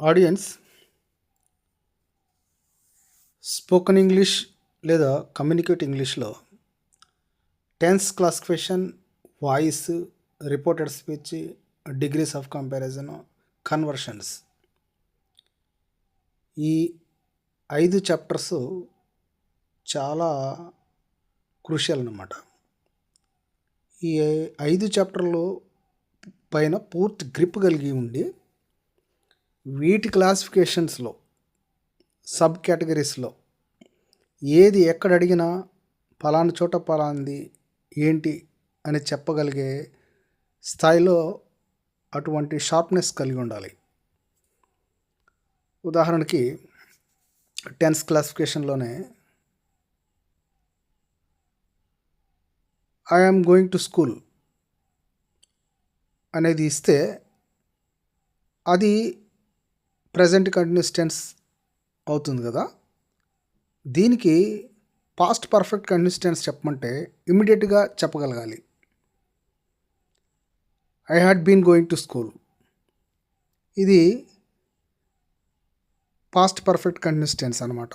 Audience spoken English లేదా communicate ఇంగ్లీష్లో tense classification, voice, reported speech, degrees of comparison, conversions, ఈ 5 chapters చాలా crucial అన్నమాట. ఈ 5 చాప్టర్లు పైన పూర్తి గ్రిప్ కలిగి ఉండి వీటి క్లాసిఫికేషన్స్లో సబ్ కేటగిరీస్లో ఏది ఎక్కడ అడిగినా పలానా చోట పలాంది ఏంటి అని చెప్పగలిగే స్థాయిలో అటువంటి షార్ప్నెస్ కలిగి ఉండాలి. ఉదాహరణకి టెన్స్ క్లాసిఫికేషన్లోనే I am going to school అనేది ఇస్తే అది ప్రజెంట్ కంటిన్యూస్ టెన్స్ అవుతుంది కదా. దీనికి పాస్ట్ పర్ఫెక్ట్ కంటిన్యూస్ టెన్స్ చెప్పమంటే ఇమ్మీడియట్గా చెప్పగలగాలి. I had been going to school, ఇది పాస్ట్ పర్ఫెక్ట్ కంటిన్యూస్ టెన్స్ అనమాట.